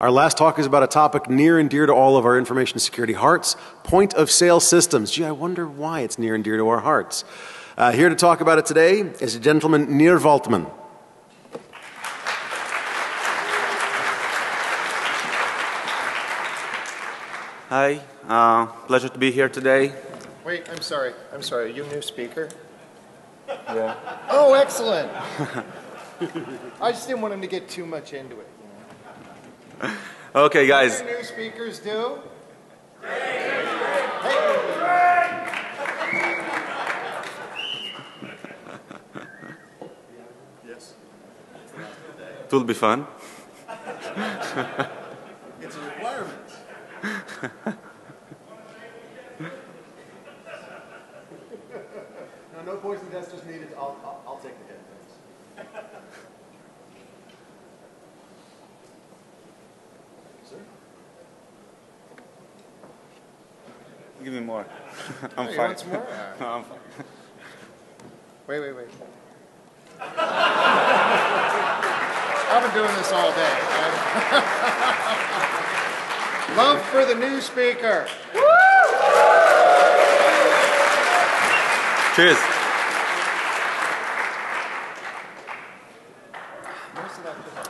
Our last talk is about a topic near and dear to all of our information security hearts, point of sale systems. Gee, I wonder why it's near and dear to our hearts. Here to talk about it today is a gentleman, Nir Valtman. Hi, pleasure to be here today. Wait, I'm sorry. Are you a new speaker? Yeah. Oh, excellent. I just didn't want him to get too much into it. Okay, guys. What do new speakers do? Yes. It will be fun. It's a requirement. No poison testers needed. I'll take the hit, thanks. Sir? Give me more. I'm You fine. want some more? No, I'm fine. Wait. I've been doing this all day. Love for the new speaker. Cheers.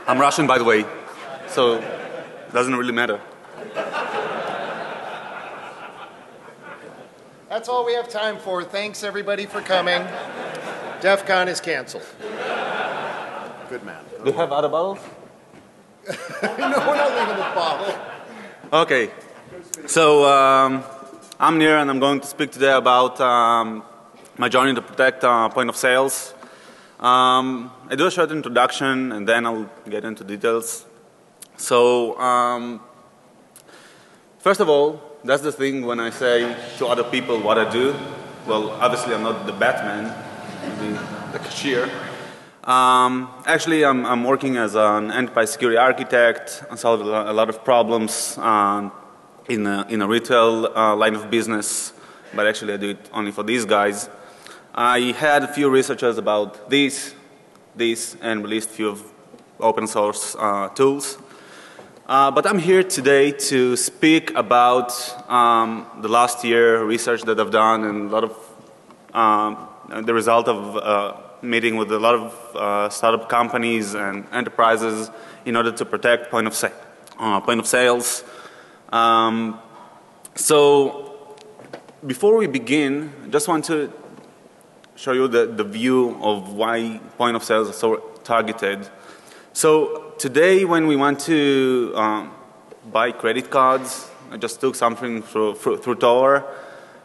I'm Russian, by the way, so it doesn't really matter. That's all we have time for. Thanks, everybody, for coming. DEF CON is canceled. Good man. Do you have other bottles? No, we're not leaving the bottle. Okay. So I'm Nir, and I'm going to speak today about my journey to protect point of sales. I do a short introduction, and then I'll get into details. So first of all, that's the thing when I say to other people what I do. Well, obviously I'm not the Batman, the cashier. Actually, I'm working as an enterprise security architect. I solve a lot of problems in a retail line of business, but actually I do it only for these guys. I had a few researchers about this, and released a few of open source tools. But I'm here today to speak about the last year research that I've done and a lot of the result of meeting with a lot of startup companies and enterprises in order to protect point of sales. So before we begin, I just want to show you the view of why point of sales are so targeted. So today when we want to buy credit cards, I just took something through Tor,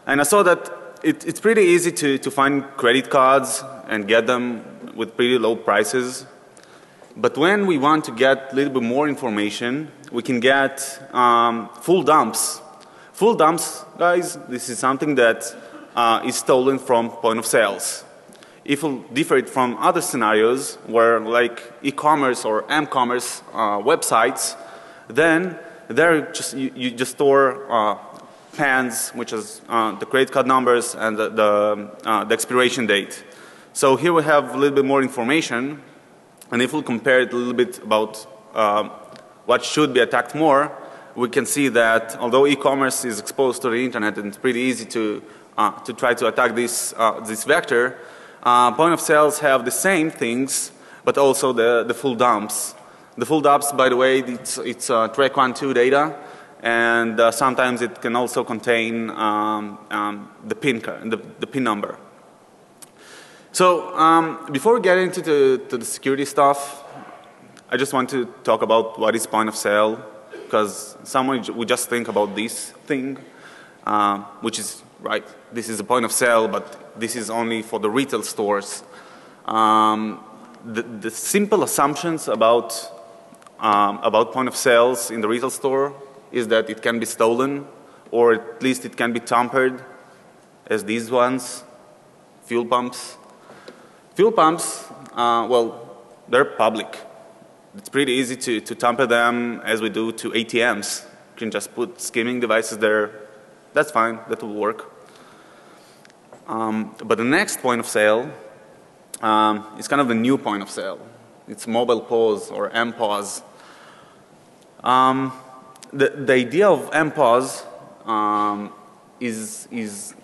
and I saw that it's pretty easy to find credit cards and get them with pretty low prices. But when we want to get a little bit more information, we can get full dumps. Full dumps, guys, this is something that is stolen from point of sales. If we differ it from other scenarios where like e-commerce or m-commerce websites, then there you just store PANs, which is the credit card numbers and the expiration date. So here we have a little bit more information, and if we compare it a little bit about what should be attacked more, we can see that although e-commerce is exposed to the internet and it's pretty easy to try to attack this vector, point of sales have the same things, but also the full dumps. The full dumps, by the way, it's track 1, 2 data, and sometimes it can also contain the PIN number. So before we get into the security stuff, I just want to talk about what is point of sale, because someone would just think about this thing, which is right. This is a point of sale, but this is only for the retail stores. The simple assumptions about point of sales in the retail store is that it can be stolen, or at least it can be tampered, as these ones, fuel pumps. Fuel pumps, well, they're public. It's pretty easy to tamper them as we do to ATMs. You can just put skimming devices there. That's fine, that will work. But the next point of sale is kind of the new point of sale. It's mobile POS or MPOS. The idea of MPOS is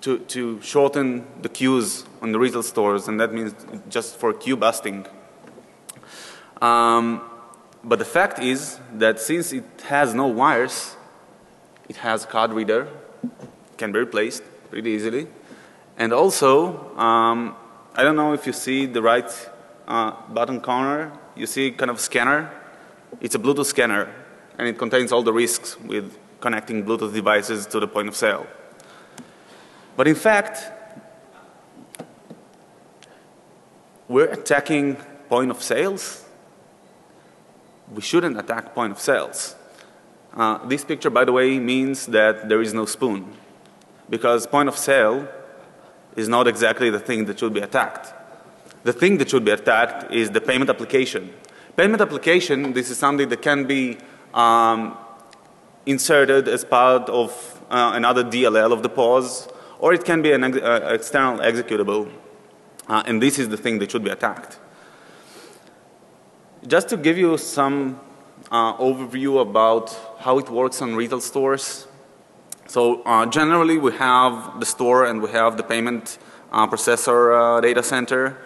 to shorten the queues on the retail stores, and that means just for queue busting. But the fact is that since it has no wires, it has a card reader, can be replaced pretty easily. And also, I don't know if you see the right bottom corner, you see kind of scanner. It's a Bluetooth scanner, and it contains all the risks with connecting Bluetooth devices to the point of sale. But in fact, we're attacking point of sales. We shouldn't attack point of sales. This picture, by the way, means that there is no spoon, because point of sale is not exactly the thing that should be attacked. The thing that should be attacked is the payment application. Payment application, this is something that can be inserted as part of another DLL of the POS, or it can be an external executable, and this is the thing that should be attacked. Just to give you some overview about how it works on retail stores. So generally we have the store and we have the payment processor data center.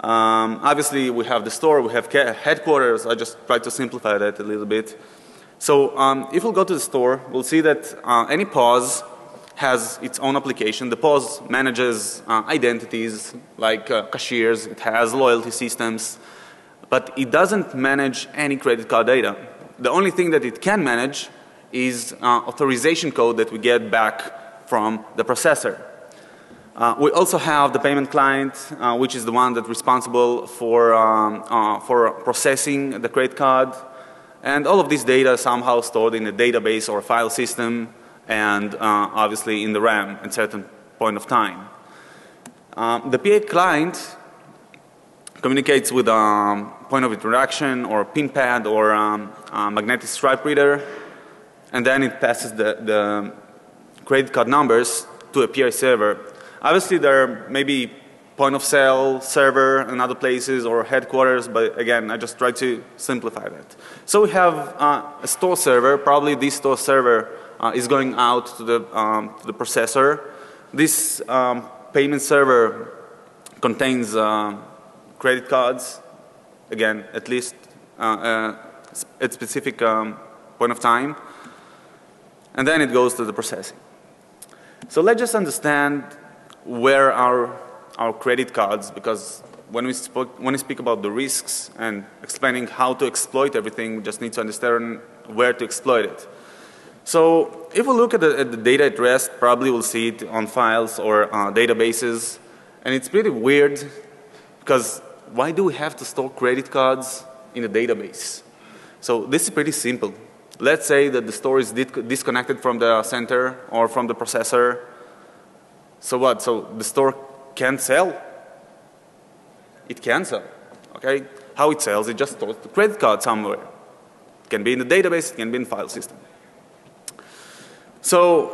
Obviously we have the store, we have headquarters. I just tried to simplify that a little bit. So if we'll go to the store, we'll see that any POS has its own application. The POS manages identities like cashiers, it has loyalty systems, but it doesn't manage any credit card data. The only thing that it can manage is authorization code that we get back from the processor. We also have the payment client, which is the one that's responsible for processing the credit card. And all of this data is somehow stored in a database or a file system, and obviously in the RAM at a certain point of time. The PA client communicates with a point of interaction or pin pad or magnetic stripe reader, and then it passes the credit card numbers to a PI server. Obviously there may be point of sale server in other places or headquarters, but again I just try to simplify that. So we have a store server. Probably this store server is going out to the processor. This payment server contains credit cards, again at least at specific point of time, and then it goes to the processing. So let's just understand where are our credit cards, because when we speak about the risks and explaining how to exploit everything, we just need to understand where to exploit it. So if we look at the data at rest, probably we'll see it on files or databases, and it's pretty weird because why do we have to store credit cards in a database? So this is pretty simple. Let's say that the store is disconnected from the center or from the processor. So what? So the store can't sell? It can sell, okay? How it sells, it just stores the credit card somewhere. It can be in the database, it can be in the file system. So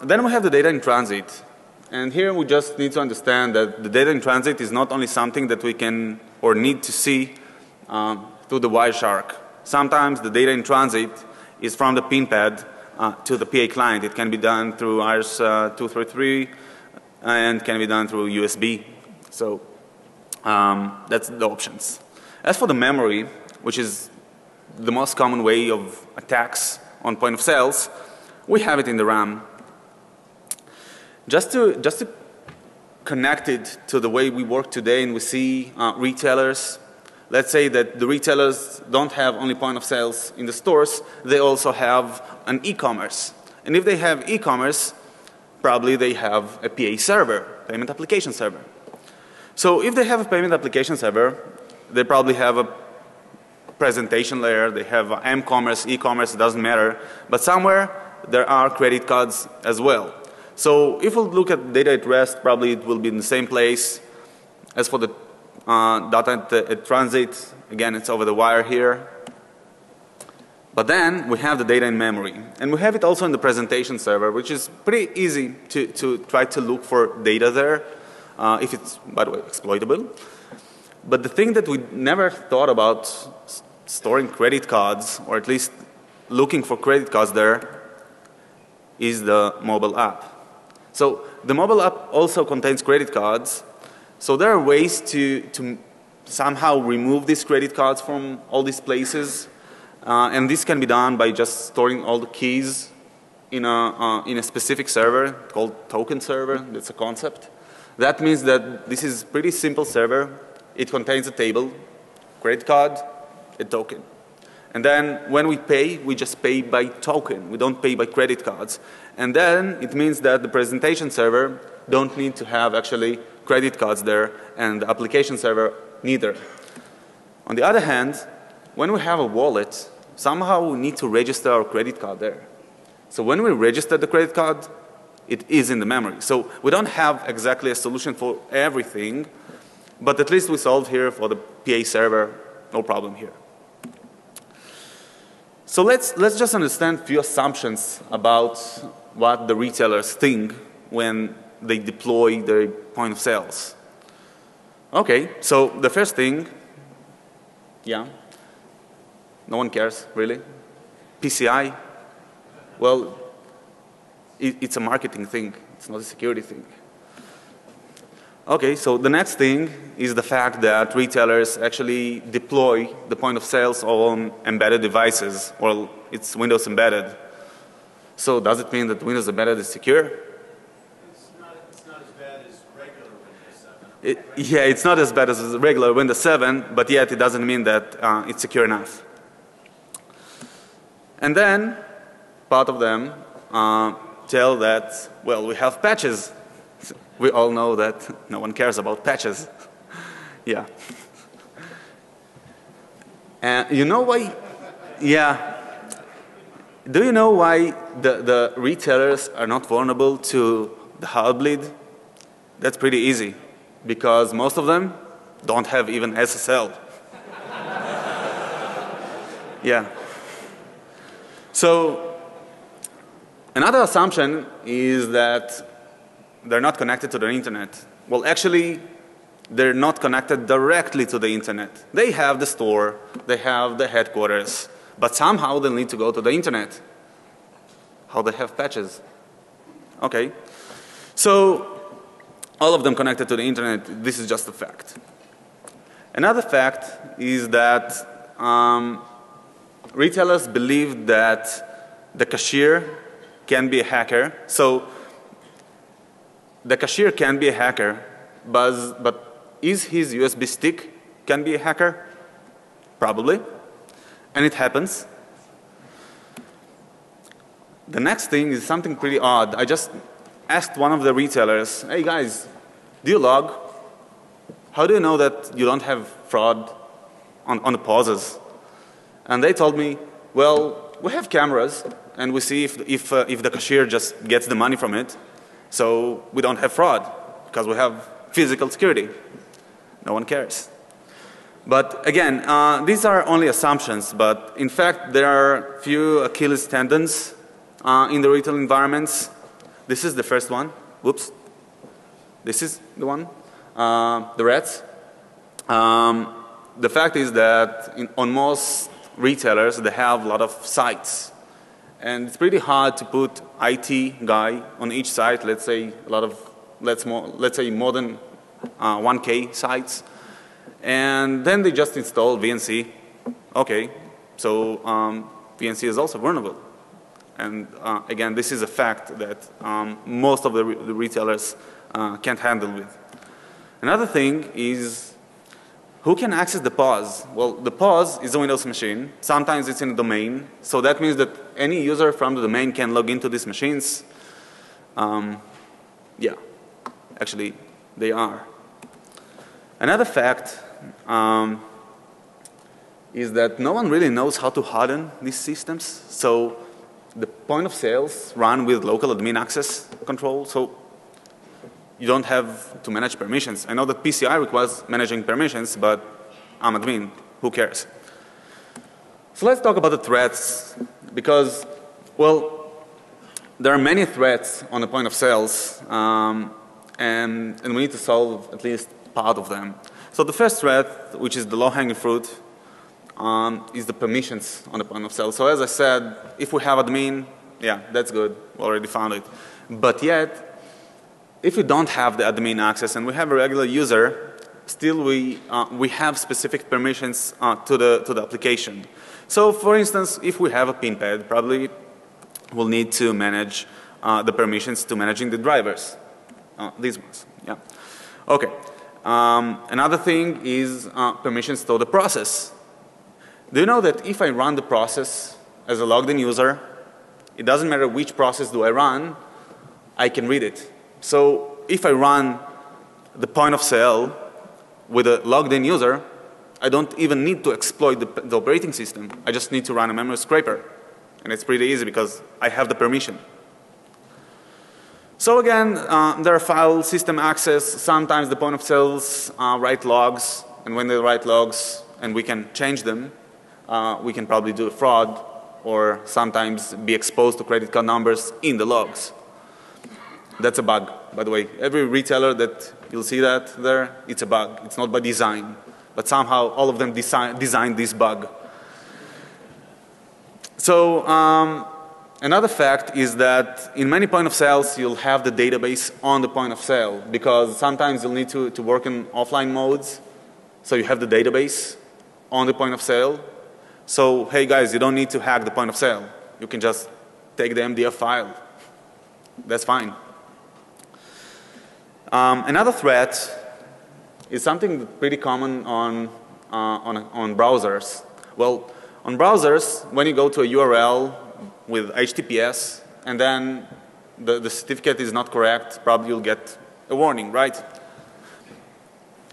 then we have the data in transit. And here we just need to understand that the data in transit is not only something that we can or need to see through the Wireshark. Sometimes the data in transit is from the pin pad to the PA client. It can be done through RS-233 and can be done through USB. So that's the options. As for the memory, which is the most common way of attacks on point of sales, we have it in the RAM. Just to connect it to the way we work today and we see retailers, let's say that the retailers don't have only point of sales in the stores, they also have an e-commerce. And if they have e-commerce, probably they have a PA server, payment application server. So if they have a payment application server, they probably have a presentation layer, they have m-commerce, e-commerce, it doesn't matter, but somewhere there are credit cards as well. So if we look at data at rest, probably it will be in the same place. As for the data at transit, again it's over the wire here. But then we have the data in memory, and we have it also in the presentation server, which is pretty easy to try to look for data there, if it's, by the way, exploitable. But the thing that we never thought about storing credit cards, or at least looking for credit cards there, is the mobile app. So the mobile app also contains credit cards. So there are ways to somehow remove these credit cards from all these places. And this can be done by just storing all the keys in a specific server called token server. That's a concept. That means that this is a pretty simple server. It contains a table, credit card, a token. And then when we pay, we just pay by token. We don't pay by credit cards. And then it means that the presentation server don't need to have actually credit cards there, and the application server neither. On the other hand, when we have a wallet, somehow we need to register our credit card there. So when we register the credit card, it is in the memory. So we don't have exactly a solution for everything, but at least we solved here for the PA server, no problem here. So let's just understand a few assumptions about what the retailers think when they deploy their point of sales. Okay, so the first thing, yeah, no one cares, really. PCI, well, it's a marketing thing. It's not a security thing. Okay, so the next thing is the fact that retailers actually deploy the point of sales on embedded devices. Well, it's Windows embedded. So does it mean that Windows embedded is secure? It's not as bad as regular Windows 7. Yeah, it's not as bad as regular Windows 7, but yet it doesn't mean that it's secure enough. And then part of them tell that, well, we have patches. We all know that no one cares about patches. Yeah. And you know why? Yeah. Do you know why the retailers are not vulnerable to the Heartbleed? That's pretty easy. Because most of them don't have even SSL. Yeah. So another assumption is that they're not connected to the internet. Well, actually, they're not connected directly to the internet. They have the store, they have the headquarters, but somehow they'll need to go to the internet. How they have patches? Okay. So all of them connected to the internet, this is just a fact. Another fact is that retailers believe that the cashier can be a hacker. So the cashier can be a hacker, but is his USB stick can be a hacker? Probably. And it happens. The next thing is something pretty odd. I just asked one of the retailers, hey guys, do you log? How do you know that you don't have fraud on the pauses? And they told me, well, we have cameras and we see if the cashier just gets the money from it. So we don't have fraud because we have physical security. No one cares. But again, these are only assumptions, but in fact there are few Achilles tendons in the retail environments. This is the first one. Whoops. This is the one. The rats. The fact is that on most retailers they have a lot of sites. And it's pretty hard to put IT guy on each site, let's say more than 1K sites. And then they just install VNC. Okay, so VNC is also vulnerable. And again, this is a fact that most of the retailers can't handle with. Another thing is who can access the POS? Well, the POS is a Windows machine. Sometimes it's in a domain. So that means that any user from the domain can log into these machines. Yeah, actually, they are. Another fact is that no one really knows how to harden these systems. So the point of sales run with local admin access control. So you don't have to manage permissions. I know that PCI requires managing permissions, but I'm admin. Who cares? So let's talk about the threats because, well, there are many threats on the point of sales, and we need to solve at least part of them. So the first threat, which is the low-hanging fruit, is the permissions on the point of sale. So as I said, if we have admin, yeah, that's good. We already found it. But yet, if we don't have the admin access and we have a regular user, still we have specific permissions to the application. So for instance, if we have a pin pad, probably we'll need to manage the permissions to managing the drivers. These ones, yeah. Okay. Another thing is permissions to the process. Do you know that if I run the process as a logged in user, it doesn't matter which process do I run, I can read it. So if I run the point of sale with a logged in user, I don't even need to exploit the operating system. I just need to run a memory scraper. And it's pretty easy because I have the permission. So again, there are file system access. Sometimes the point of sales write logs, and when they write logs and we can change them, we can probably do a fraud or sometimes be exposed to credit card numbers in the logs. That's a bug, by the way. Every retailer that you'll see that there, it's a bug. It's not by design, but somehow all of them designed this bug. So another fact is that in many point of sales, you'll have the database on the point of sale because sometimes you'll need to work in offline modes. So you have the database on the point of sale. So hey guys, you don't need to hack the point of sale. You can just take the MDF file. That's fine. Another threat is something pretty common on browsers. Well, on browsers, when you go to a URL with HTTPS and then the certificate is not correct, probably you'll get a warning, right?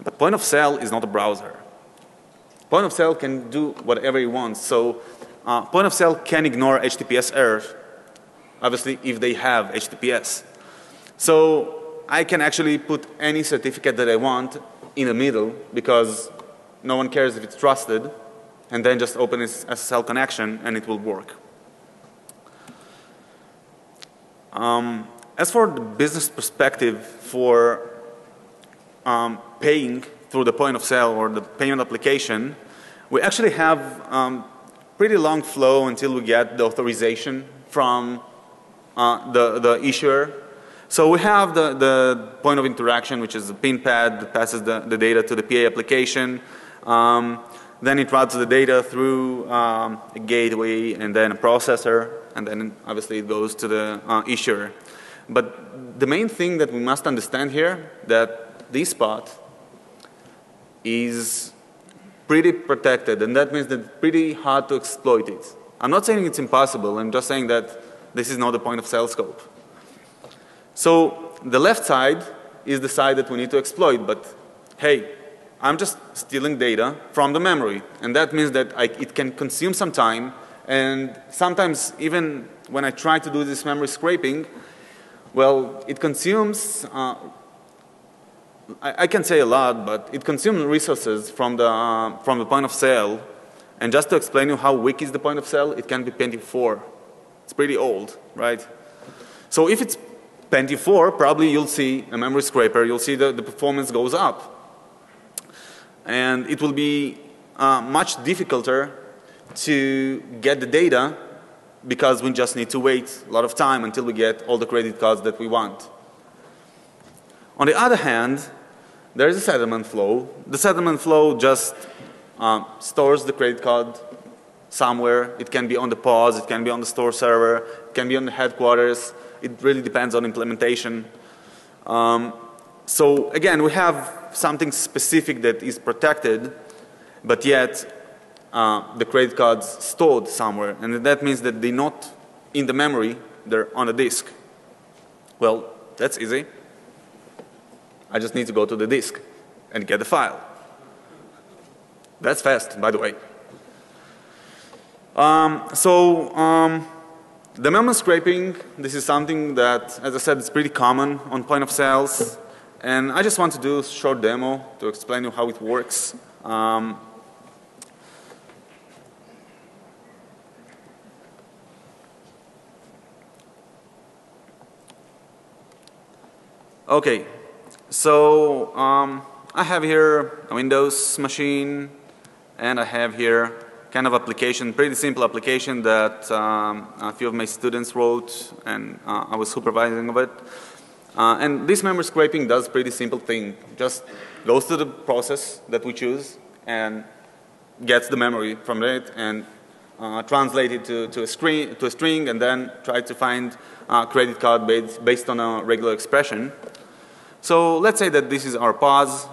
But point of sale is not a browser. Point of sale can do whatever it wants. So point of sale can ignore HTTPS errors, obviously if they have HTTPS. So I can actually put any certificate that I want in the middle because no one cares if it's trusted, and then just open its SSL connection and it will work. As for the business perspective for paying through the point of sale or the payment application, we actually have pretty long flow until we get the authorization from the issuer. So we have the point of interaction, which is the pin pad that passes the data to the PA application. Then it routes the data through a gateway and then a processor, and then obviously it goes to the issuer. But the main thing that we must understand here, that this spot is pretty protected, and that means that it's pretty hard to exploit it. I'm not saying it's impossible, I'm just saying that this is not the point of sale scope. So the left side is the side that we need to exploit, but hey, I'm just stealing data from the memory, and that means that it can consume some time, and sometimes even when I try to do this memory scraping, well, it consumes, I can say a lot, but it consumes resources from the point of sale, and just to explain you how weak is the point of sale, it can be Pentium 4. It's pretty old, right? So if it's Pentium 4, probably you'll see a memory scraper, you'll see the performance goes up. And it will be much difficulter to get the data because we just need to wait a lot of time until we get all the credit cards that we want. On the other hand, there is a settlement flow. The settlement flow just stores the credit card somewhere. It can be on the POS, it can be on the store server, it can be on the headquarters. It really depends on implementation. So again, we have something specific that is protected, but yet the credit cards stored somewhere, and that means that they're not in the memory, they're on a disk. Well, that's easy. I just need to go to the disk and get the file. That's fast, by the way. The memory scraping, this is something that, as I said, it's pretty common on point of sales. And I just want to do a short demo to explain you how it works. Okay, so I have here a Windows machine, and I have here kind of application, pretty simple application that a few of my students wrote, and I was supervising of it. And this memory scraping does pretty simple thing. Just goes to the process that we choose and gets the memory from it and translate it to a string, and then try to find a credit card based on a regular expression. So let's say that this is our pause.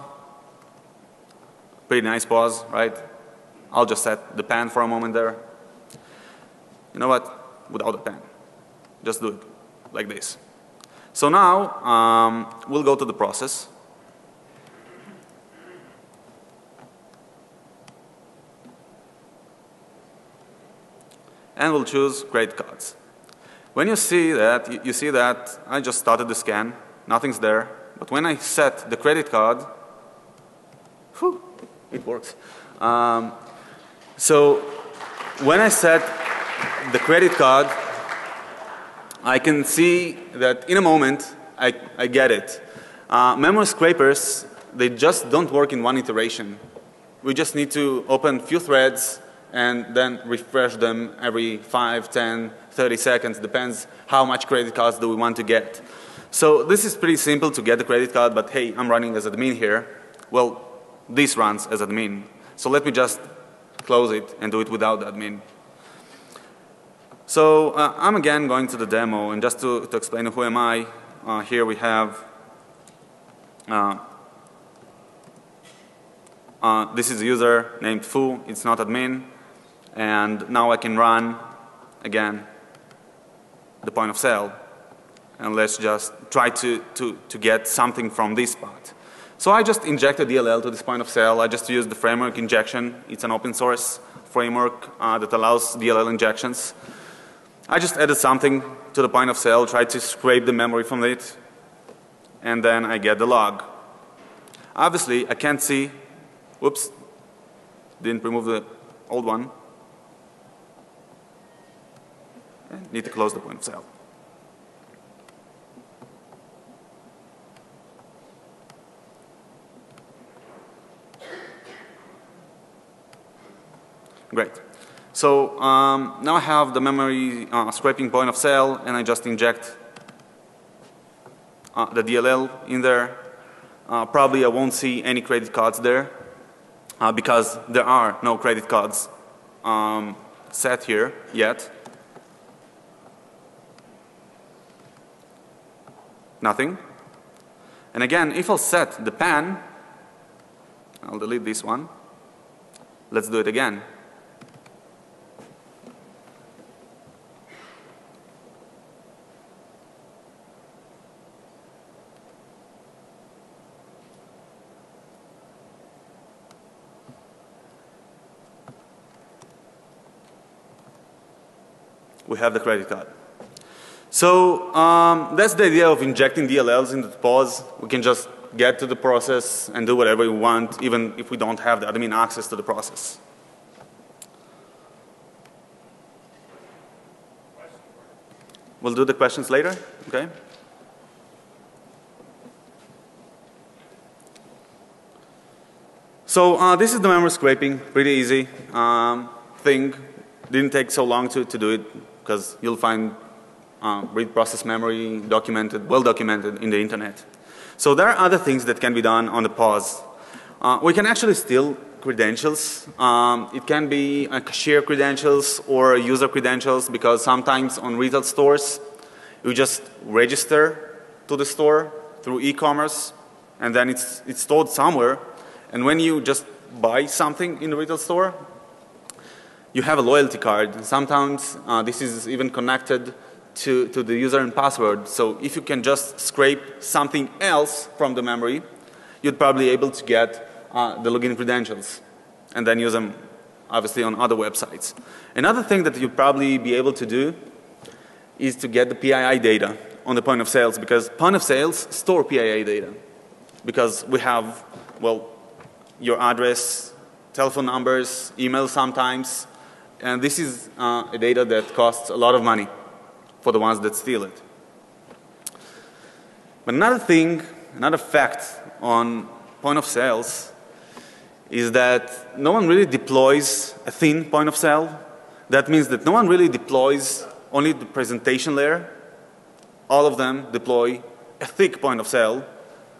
Pretty nice pause, right? I'll just set the pen for a moment there. You know what? Without the pen. Just do it like this. So now we'll go to the process. And we'll choose credit cards. When you see that, you see that I just started the scan. Nothing's there. But when I set the credit card, whew, it works. So when I set the credit card, I can see that in a moment I get it. Memory scrapers, they just don't work in one iteration. We just need to open a few threads and then refresh them every 5, 10, 30 seconds, depends how much credit cards do we want to get. So this is pretty simple to get the credit card, but hey, I'm running as admin here. Well, this runs as admin. So let me just close it and do it without the admin. So I'm again going to the demo, and just to explain who am I, here we have this is a user named Foo, it's not admin, and now I can run again the point of sale, and let's just try to get something from this spot. So I just injected DLL to this point of sale. I just used the framework injection. It's an open source framework that allows DLL injections. I just added something to the point of sale, tried to scrape the memory from it, and then I get the log. Obviously, I can't see, whoops, didn't remove the old one. Need to close the point of sale. Great. So now I have the memory scraping point of sale, and I just inject the DLL in there. Probably I won't see any credit cards there because there are no credit cards set here yet. Nothing. And again, if I'll set the pen, I'll delete this one. Let's do it again. We have the credit card. So that's the idea of injecting DLLs into the pause. We can just get to the process and do whatever we want, even if we don't have the admin access to the process. We'll do the questions later, okay? So this is the memory scraping, pretty easy thing. Didn't take so long to do it because you'll find read process memory documented, well documented in the internet. So there are other things that can be done on the pause. We can actually steal credentials. It can be cashier credentials or user credentials, because sometimes on retail stores you just register to the store through e-commerce, and then it's stored somewhere. And when you just buy something in the retail store, you have a loyalty card. Sometimes this is even connected to the user and password. So if you can just scrape something else from the memory, you'd probably be able to get the login credentials and then use them obviously on other websites. Another thing that you'd probably be able to do is to get the PII data on the point of sales, because point of sales store PII data, because we have, well, your address, telephone numbers, email sometimes, and this is a data that costs a lot of money for the ones that steal it. But another thing, another fact on point of sales is that no one really deploys a thin point of sale. That means that no one really deploys only the presentation layer. All of them deploy a thick point of sale.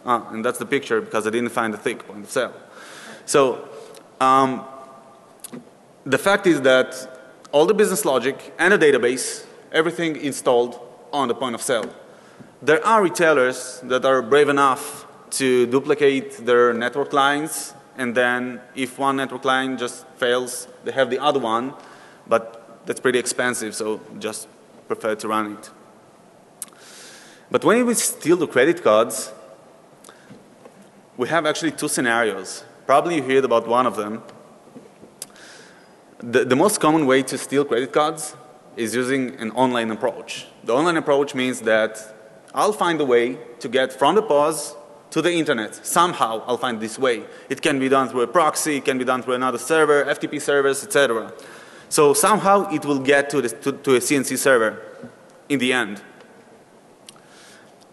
And that's the picture because I didn't find a thick point of sale. So the fact is that all the business logic and the database, everything installed on the point of sale. There are retailers that are brave enough to duplicate their network lines, and then if one network line just fails, they have the other one, but that's pretty expensive, so just prefer to run it. But when we steal the credit cards, we have actually two scenarios. Probably you heard about one of them. The most common way to steal credit cards is using an online approach. The online approach means that I'll find a way to get from the POS to the internet. Somehow I'll find this way. It can be done through a proxy, it can be done through another server, FTP servers, etc. So somehow it will get to a CNC server in the end.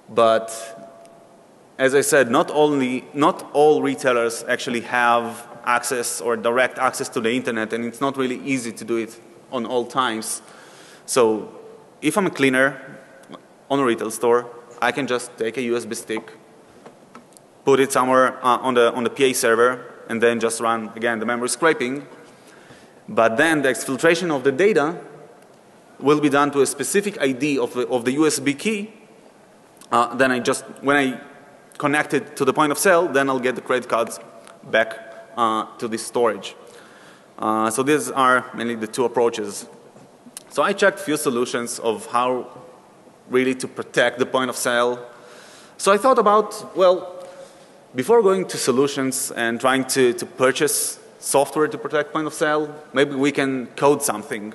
But as I said, not all retailers actually have access or direct access to the internet, and it's not really easy to do it on all times. So if I'm a cleaner on a retail store, I can just take a USB stick, put it somewhere on the PA server, and then just run, again, the memory scraping. But then the exfiltration of the data will be done to a specific ID of the USB key. Then when I connect it to the point of sale, then I'll get the credit cards back to this storage. So these are mainly the two approaches. So I checked a few solutions of how really to protect the point of sale. So I thought about, well, before going to solutions and trying to purchase software to protect point of sale, maybe we can code something.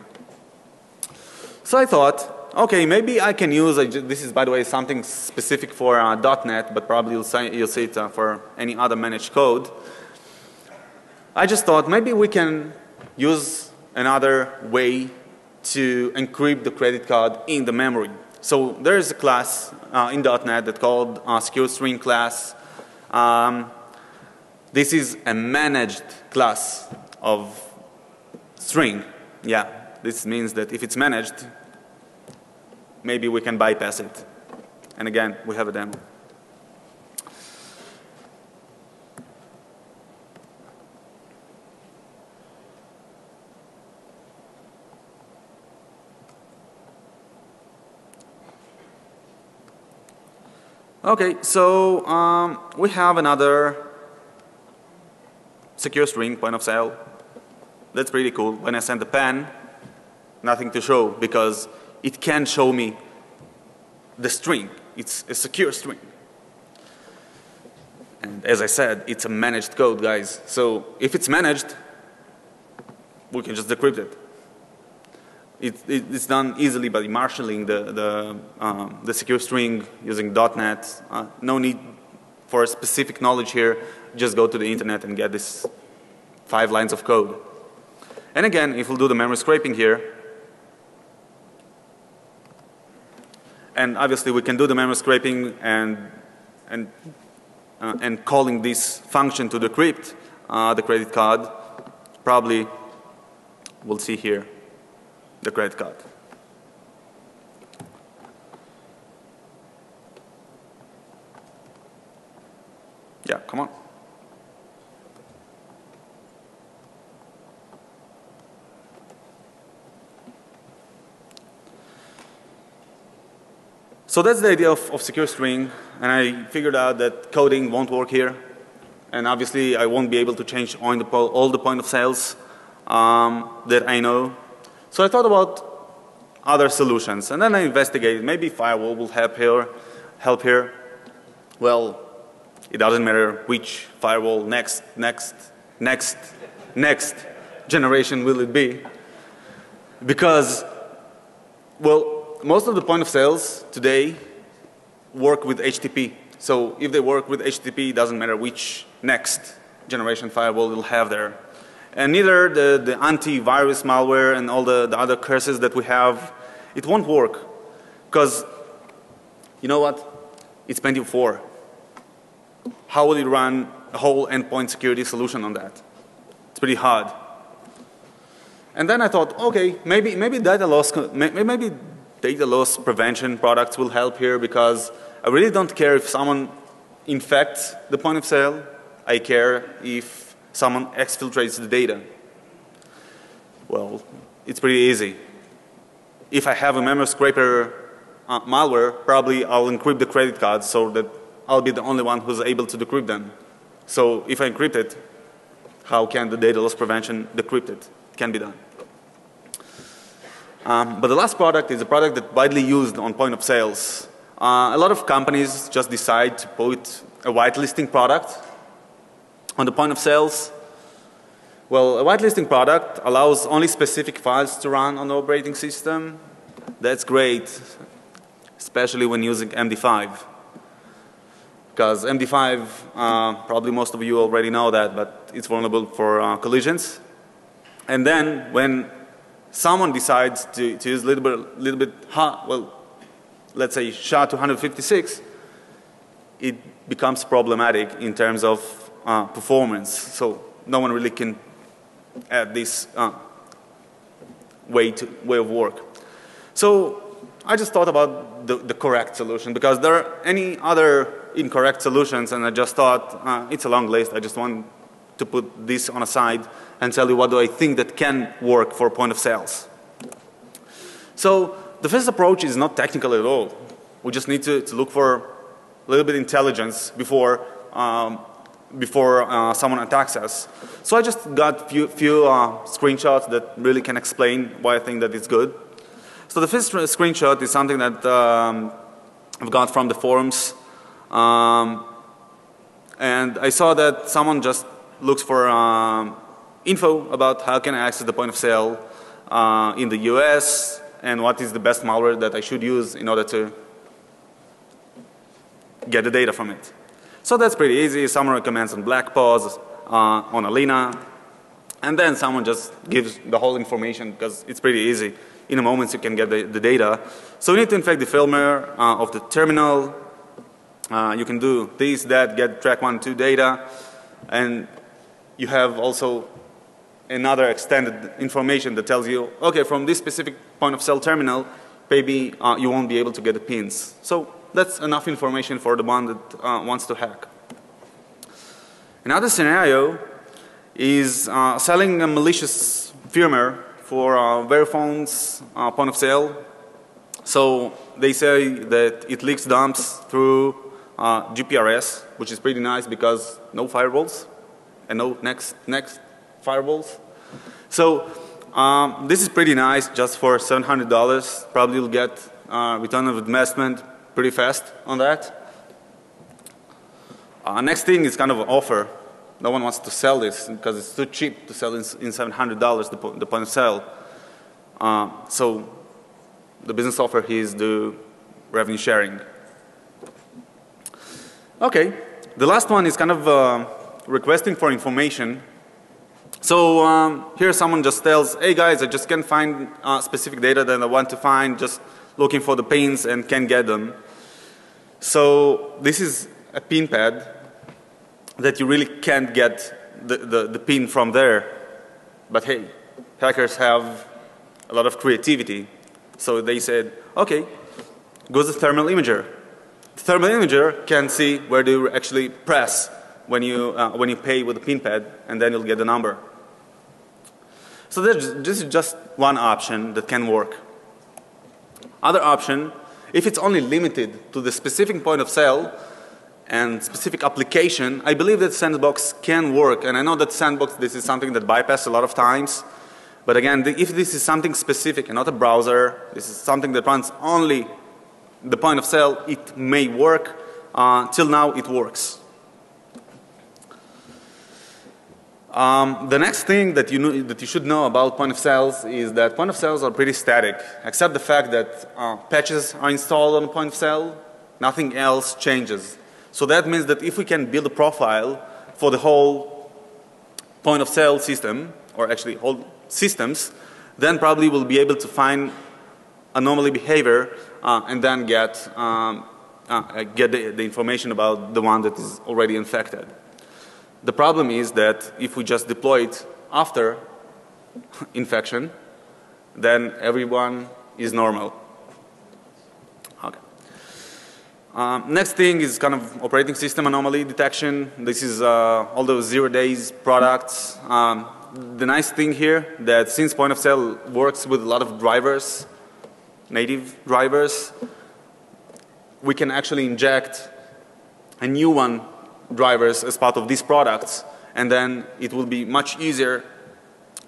So I thought, okay, maybe I can use, this is by the way something specific for .NET, but probably you'll see it for any other managed code. I just thought maybe we can use another way to encrypt the credit card in the memory. So there is a class in .NET that's called secure string class. This is a managed class of string. Yeah, this means that if it's managed, maybe we can bypass it. And again, we have a demo. Okay, so we have another secure string point of sale. That's pretty cool. When I send the pen, nothing to show because it can show me the string. It's a secure string. And as I said, it's a managed code, guys. So if it's managed, we can just decrypt it. It's done easily by marshalling the secure string using .NET. No need for specific knowledge here. Just go to the internet and get this 5 lines of code. And again, if we'll do the memory scraping here, and obviously we can do the memory scraping and calling this function to decrypt the credit card. Probably we'll see here the credit card. Yeah, come on. So that's the idea of secure string, and I figured out that coding won't work here, and obviously I won't be able to change all the point of sales that I know. So I thought about other solutions, and then I investigated. Maybe firewall will help here. Well, it doesn't matter which firewall next generation will it be, because, well, most of the point of sales today work with HTTP. So if they work with HTTP, it doesn't matter which next generation firewall will have there. And neither the antivirus malware and all the other curses that we have, it won't work. Because, you know what? It's Pentium 4. How will you run a whole endpoint security solution on that? It's pretty hard. And then I thought, okay, maybe data loss prevention products will help here, because I really don't care if someone infects the point of sale. I care if someone exfiltrates the data. Well, it's pretty easy. If I have a memory scraper malware, probably I'll encrypt the credit cards so that I'll be the only one who's able to decrypt them. So if I encrypt it, how can the data loss prevention decrypt it? It can be done. But the last product is a product that's widely used on point of sales. A lot of companies just decide to put a whitelisting product on the point of sales. Well, a whitelisting product allows only specific files to run on the operating system. That's great, especially when using MD5. Because MD5, probably most of you already know that, but it's vulnerable for collisions. And then when someone decides to use a little bit well, let's say SHA-256, it becomes problematic in terms of performance. So no one really can add this way of work. So I just thought about the correct solution, because there are any other incorrect solutions, and I just thought it's a long list. I just want to put this on a side and tell you what do I think that can work for point of sales. So the first approach is not technical at all. We just need to look for a little bit of intelligence before someone attacks us. So I just got few screenshots that really can explain why I think that it's good. So the first screenshot is something that I've got from the forums. And I saw that someone just looks for info about how can I access the point of sale in the US, and what is the best malware that I should use in order to get the data from it. So that's pretty easy. Someone recommends on BlackPaws, on Alina, and then someone just gives the whole information, because it's pretty easy. In a moment you can get the data. So you need to infect the firmware of the terminal. You can do this, that, get track 1, 2 data, and you have also another extended information that tells you, okay, from this specific point of sale terminal, maybe you won't be able to get the pins. So that's enough information for the one that wants to hack. Another scenario is selling a malicious firmware for Verifone's point of sale. So they say that it leaks dumps through GPRS, which is pretty nice because no firewalls and no next firewalls. So this is pretty nice just for $700. Probably you'll get return of investment pretty fast on that. Next thing is kind of an offer. No one wants to sell this because it's too cheap to sell in $700 the point of sale. So the business offer is the revenue sharing. Okay, the last one is kind of requesting for information. So here someone just tells, hey guys, I just can't find specific data that I want to find, just looking for the pins and can't get them. So this is a pin pad that you really can't get the pin from there. But hey, hackers have a lot of creativity. So they said, okay, go to the thermal imager. The thermal imager can see where do you actually press when you pay with the pin pad, and then you'll get the number. So this is just one option that can work. Other option, if it's only limited to the specific point of sale and specific application, I believe that Sandbox can work. And I know that Sandbox, this is something that bypasses a lot of times. But again, if this is something specific and not a browser, this is something that runs only the point of sale, it may work. Till now, it works. The next thing that you should know about point of sales is that point of sales are pretty static, except the fact that patches are installed on the point of sale, nothing else changes. So that means that if we can build a profile for the whole point of sale system, or actually whole systems, then probably we'll be able to find anomaly behavior and then get the information about the one that is already infected. The problem is that if we just deploy it after infection, then everyone is normal. Okay. Next thing is kind of operating system anomaly detection. This is all those 0 days products. The nice thing here that since point of sale works with a lot of drivers, native drivers, we can actually inject a new one drivers as part of these products, and then it will be much easier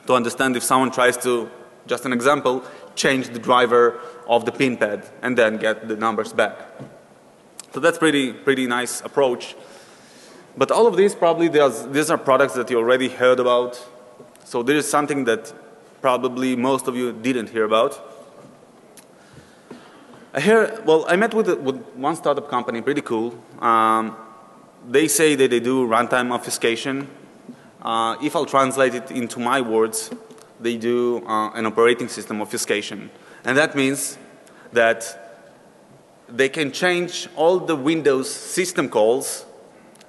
to understand if someone tries to, just an example, change the driver of the pin pad and then get the numbers back. So that's pretty nice approach. But all of these probably these are products that you already heard about. So there is something that probably most of you didn't hear about. I met with one startup company, pretty cool. They say that they do runtime obfuscation. If I'll translate it into my words, they do an operating system obfuscation. And that means that they can change all the Windows system calls.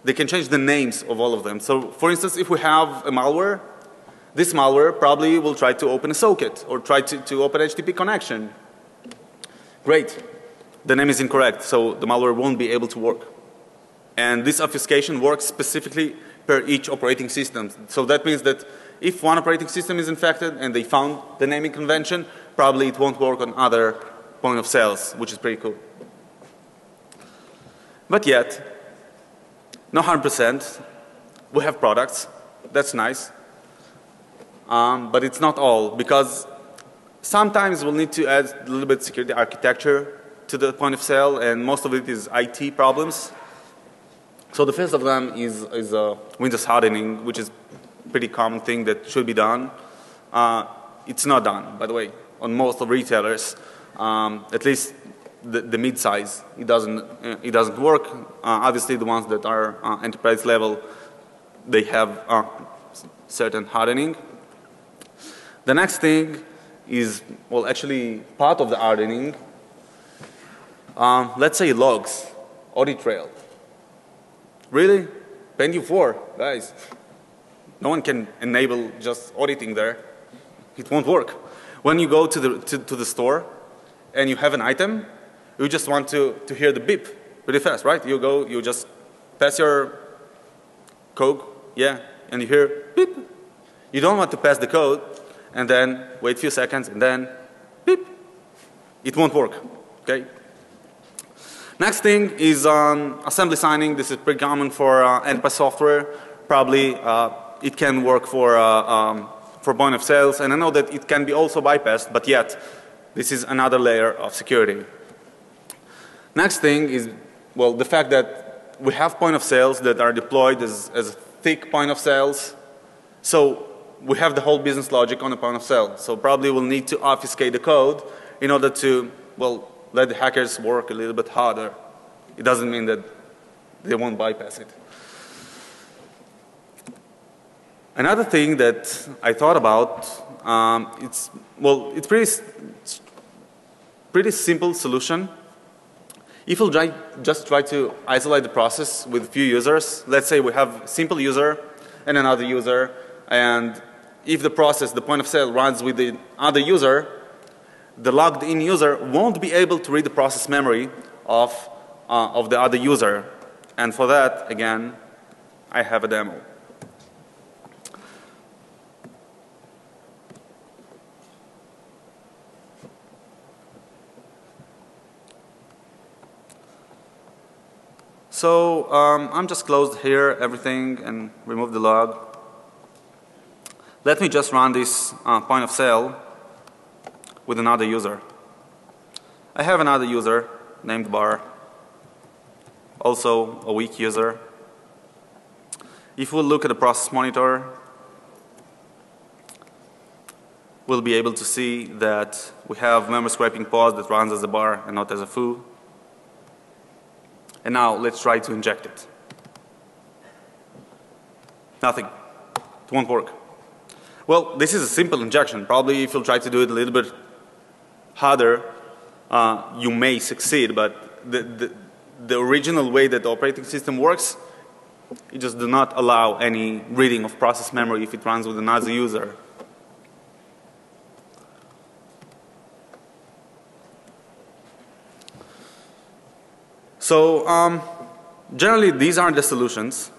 They can change the names of all of them. So for instance, if we have a malware, this malware probably will try to open a socket or try to open HTTP connection. Great. The name is incorrect, so the malware won't be able to work. And this obfuscation works specifically per each operating system. So that means that if one operating system is infected and they found the naming convention, probably it won't work on other point of sales, which is pretty cool. But yet, not 100%. We have products. That's nice. But it's not all, because sometimes we'll need to add a little bit security architecture to the point of sale, and most of it is IT problems. So the first of them is Windows hardening, which is a pretty common thing that should be done. It's not done, by the way, on most of retailers. At least the mid-size, it doesn't work. Obviously, the ones that are enterprise level, they have certain hardening. The next thing is, well, actually part of the hardening. Let's say logs, audit trail. Really? Pentium 4, guys. No one can enable just auditing there. It won't work. When you go to the store and you have an item, you just want to hear the beep pretty fast, right? You go, you just pass your code, yeah, and you hear beep. You don't want to pass the code and then wait a few seconds and then beep. It won't work, okay? Next thing is assembly signing. This is pretty common for enterprise software. Probably it can work for point of sales, and I know that it can be also bypassed, but yet this is another layer of security. Next thing is, well, the fact that we have point of sales that are deployed as thick point of sales. So we have the whole business logic on the point of sale. So probably we'll need to obfuscate the code in order to, well, let the hackers work a little bit harder. It doesn't mean that they won't bypass it. Another thing that I thought about, it's pretty simple solution. If we'll just try to isolate the process with a few users, let's say we have a simple user and another user, and if the process, the point of sale, runs with the other user, the logged in user won't be able to read the process memory of the other user. And for that, again, I have a demo. So I'm just closed here everything and remove the log. Let me just run this point of sale with another user. I have another user named Bar, also a weak user. If we look at the process monitor, we'll be able to see that we have memory scraping pause that runs as a bar and not as a foo. And now let's try to inject it. Nothing. It won't work. Well, this is a simple injection. Probably if you'll try to do it a little bit harder, you may succeed, but the original way that the operating system works It just does not allow any reading of process memory if it runs with another user. So generally, these are the solutions.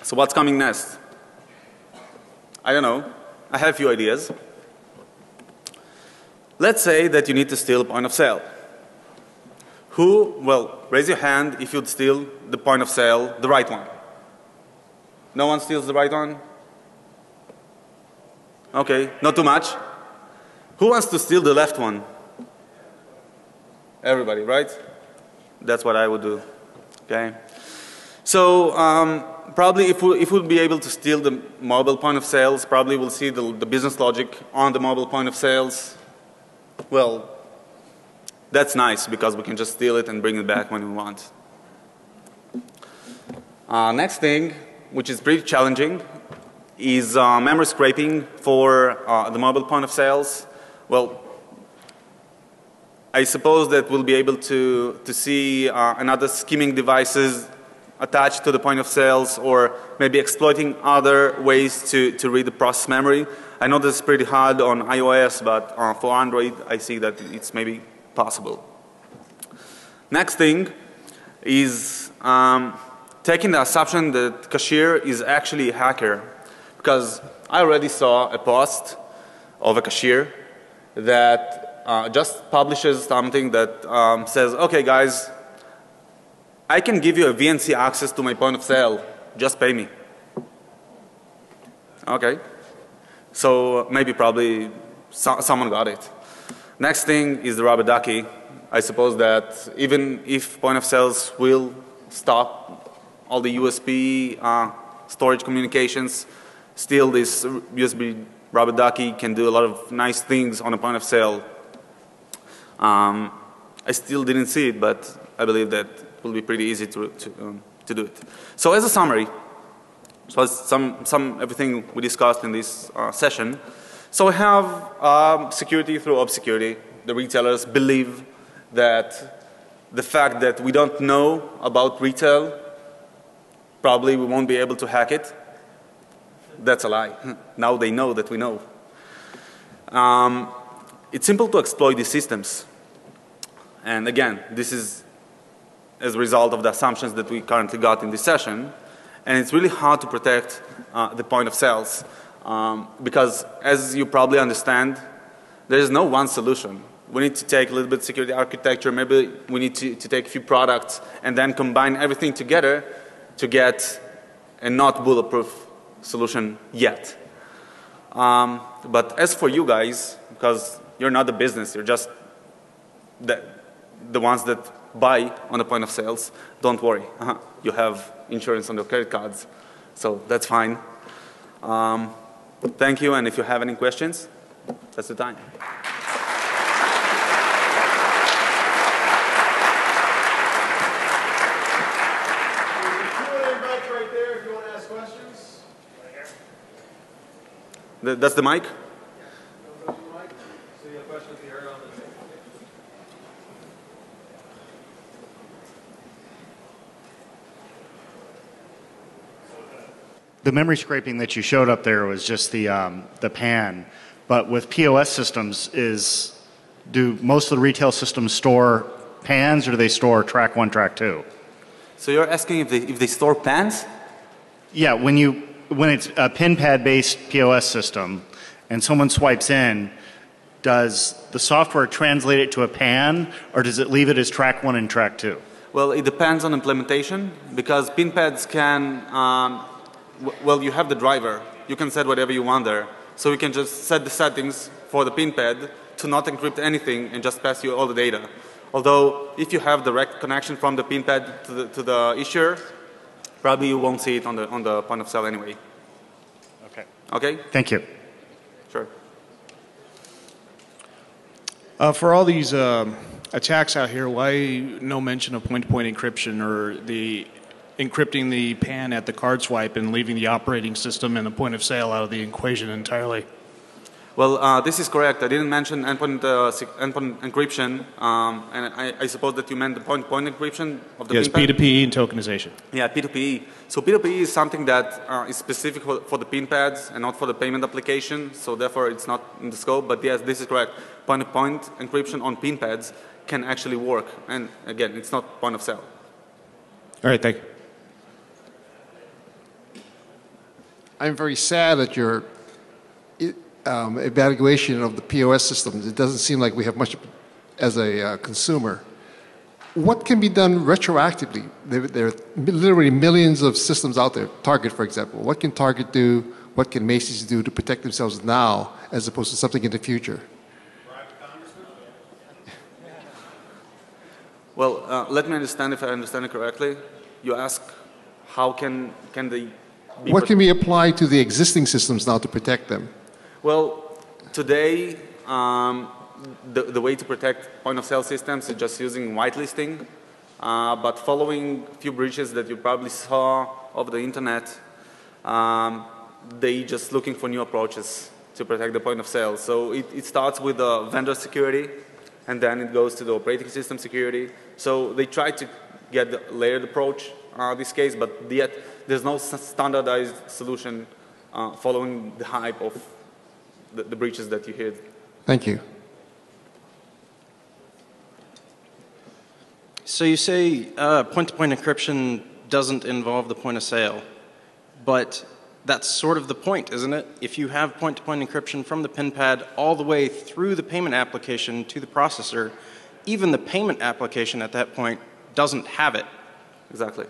So what's coming next? I don't know. I have a few ideas. Let's say that you need to steal point of sale. Who, well, raise your hand if you'd steal the point of sale, the right one. No one steals the right one? Okay, not too much. Who wants to steal the left one? Everybody, right? That's what I would do. Okay. So probably if we'll be able to steal the mobile point of sales, probably we'll see the business logic on the mobile point of sales. Well, that's nice because we can just steal it and bring it back when we want. Next thing, which is pretty challenging, is memory scraping for the mobile point of sales. Well, I suppose that we'll be able to see another skimming devices attached to the point of sales, or maybe exploiting other ways to read the process memory. I know this is pretty hard on iOS, but for Android, I see that it's maybe possible. Next thing is taking the assumption that cashier is actually a hacker, because I already saw a post of a cashier that just publishes something that says, okay guys, I can give you a VNC access to my point of sale, just pay me. Okay. So maybe probably someone got it. Next thing is the rubber ducky. I suppose that even if point of sales will stop all the USB storage communications, still this USB rubber ducky can do a lot of nice things on a point of sale. I still didn't see it, but I believe that it will be pretty easy to do it. So as a summary, so everything we discussed in this session. So we have security through obscurity. The retailers believe that the fact that we don't know about retail, probably we won't be able to hack it. That's a lie. Now they know that we know. It's simple to exploit these systems. And again, this is as a result of the assumptions that we currently got in this session. And it's really hard to protect the point of sales because, as you probably understand, there is no one solution. We need to take a little bit of security architecture. Maybe we need to take a few products and then combine everything together to get a not bulletproof solution yet. But as for you guys, because you're not the business, you're just the ones that buy on the point of sales, don't worry. You have insurance on your credit cards, so that's fine. Thank you, and if you have any questions, that's the time. That's the mic? The memory scraping that you showed up there was just the PAN. But with POS systems, do most of the retail systems store PANs, or do they store track 1, track 2? So you're asking if they store PANs? Yeah, when it's a pin pad based POS system and someone swipes in, does the software translate it to a PAN, or does it leave it as track 1 and track 2? Well, it depends on implementation, because pin pads can well, you have the driver. You can set whatever you want there. So you can just set the settings for the pin pad to not encrypt anything and just pass you all the data. Although, if you have direct connection from the pin pad to the issuer, probably you won't see it on the point of sale anyway. Okay. Okay? Thank you. Sure. For all these attacks out here, why no mention of point-to-point encryption, or the encrypting the PAN at the card swipe and leaving the operating system and the point of sale out of the equation entirely? Well, this is correct. I didn't mention endpoint encryption, and I suppose that you meant the point-to-point encryption of the Yes, PIN pad? P2P and tokenization. Yeah, P2P. So P2P is something that is specific for the PIN pads and not for the payment application, so therefore it's not in the scope, but yes, this is correct. Point-to-point encryption on PIN pads can actually work, and again, it's not point of sale. All right, thank you. I'm very sad at your evaluation of the POS systems. It doesn't seem like we have much as a consumer. What can be done retroactively? There are literally millions of systems out there. Target, for example. What can Target do? What can Macy's do to protect themselves now as opposed to something in the future? Well, let me understand if I understand it correctly. You ask how can they be What can be applied to the existing systems now to protect them? Well, today, the way to protect point-of-sale systems is just using whitelisting. But following a few breaches that you probably saw over the internet, they just looking for new approaches to protect the point of sale. So it starts with the vendor security, and then it goes to the operating system security. So they try to get the layered approach this case, but yet there's no standardized solution following the hype of the breaches that you hear. Thank you. So you say point-to-point encryption doesn't involve the point of sale, but that's sort of the point, isn't it? If you have point-to-point encryption from the PIN pad all the way through the payment application to the processor, even the payment application at that point doesn't have it. Exactly.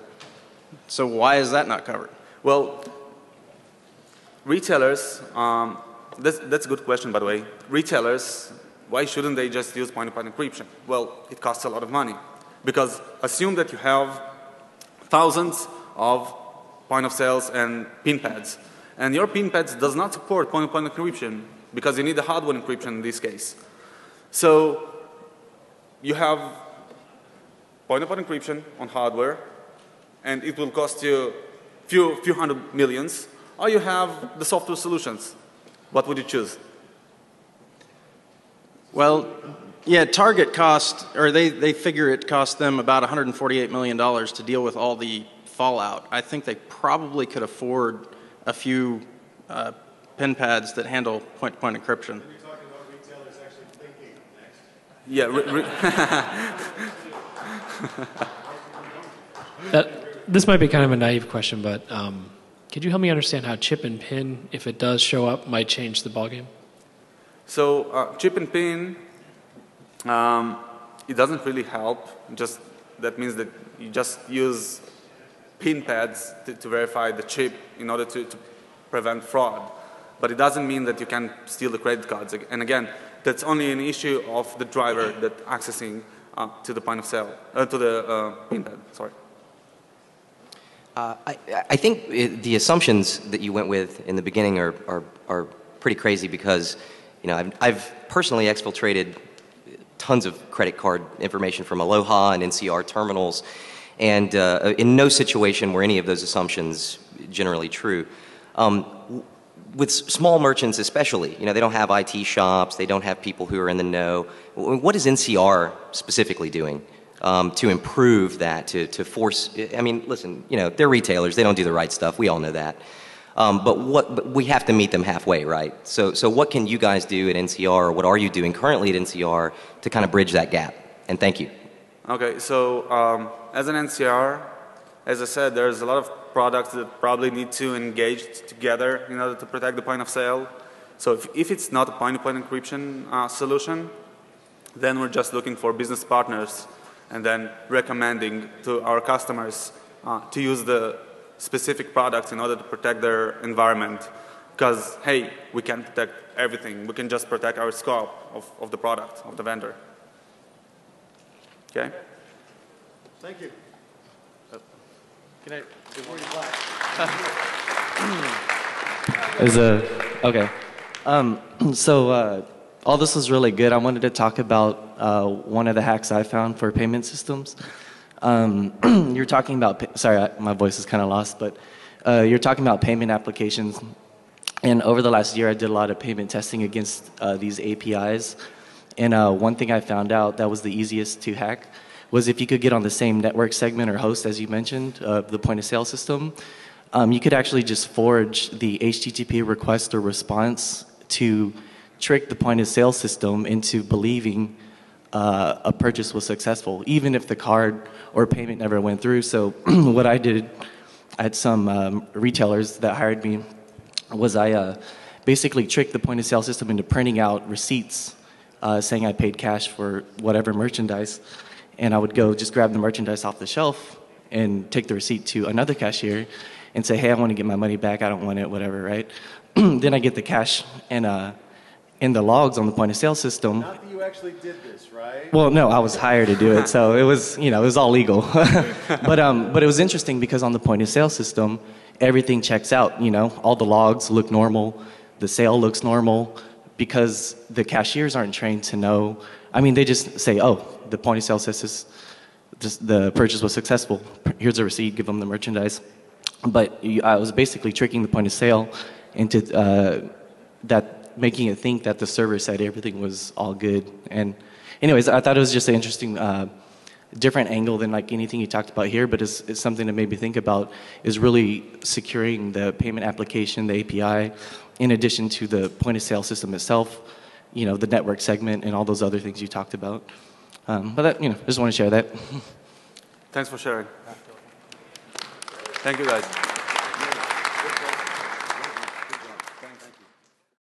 So why is that not covered? Well, retailers, that's a good question, by the way. Retailers, why shouldn't they just use point-to-point encryption? Well, it costs a lot of money. Because assume that you have thousands of point-of-sales and PIN pads, and your PIN pads does not support point-to-point encryption because you need the hardware encryption in this case. So you have point-to-point encryption on hardware, and it will cost you few hundred millions, or you have the software solutions. What would you choose? Well, yeah, Target cost, or they figure it cost them about $148 million to deal with all the fallout. I think they probably could afford a few PIN pads that handle point-to-point encryption. You're talking about retailers actually thinking next. Yeah. This might be kind of a naive question, but could you help me understand how chip and pin, if it does show up, might change the ballgame? So chip and pin, it doesn't really help. Just that means that you just use PIN pads to verify the chip in order to prevent fraud. But it doesn't mean that you can steal the credit cards. And again, that's only an issue of the driver that accessing to the point of sale, to the PIN pad. Sorry. I think the assumptions that you went with in the beginning are pretty crazy because, you know, I've personally exfiltrated tons of credit card information from Aloha and NCR terminals, and in no situation were any of those assumptions generally true. With small merchants especially, you know, they don't have IT shops, they don't have people who are in the know. What is NCR specifically doing to improve that, to force, I mean, listen, you know, they're retailers, they don't do the right stuff, we all know that. But we have to meet them halfway, right? So what can you guys do at NCR, or what are you doing currently at NCR to kind of bridge that gap? And thank you. Okay, so as an NCR, as I said, there's a lot of products that probably need to engage together in order to protect the point of sale. So if it's not a point-to-point encryption solution, then we're just looking for business partners and then recommending to our customers to use the specific products in order to protect their environment. Because, hey, we can't protect everything. We can just protect our scope of the product, of the vendor. Okay? Thank you. Can I, before you okay. So all this was really good. I wanted to talk about one of the hacks I found for payment systems. You're talking about, sorry, my voice is kind of lost, but you're talking about payment applications And over the last year, I did a lot of payment testing against these APIs. And one thing I found out that was the easiest to hack was if you could get on the same network segment or host as you mentioned, the point of sale system, you could actually just forge the HTTP request or response to trick the point of sale system into believing a purchase was successful, even if the card or payment never went through. So what I did, I had some retailers that hired me, was I basically tricked the point of sale system into printing out receipts saying I paid cash for whatever merchandise. And I would go just grab the merchandise off the shelf and take the receipt to another cashier and say, hey, I want to get my money back. I don't want it, whatever, right? Then I get the cash and in the logs on the point of sale system. Not that you actually did this, right? Well, no, I was hired to do it, so it was, it was all legal. But it was interesting because on the point of sale system, everything checks out, all the logs look normal, the sale looks normal, because the cashiers aren't trained to know. I mean, they just say, oh, the point of sale says the purchase was successful. Here's a receipt, give them the merchandise. But I was basically tricking the point of sale into making it think that the server said everything was all good. And anyways, I thought it was just an interesting, different angle than like anything you talked about here, but it's something that made me think about is really securing the payment application, the API, in addition to the point of sale system itself, the network segment and all those other things you talked about. But that, just want to share that. Thanks for sharing. Thank you, guys.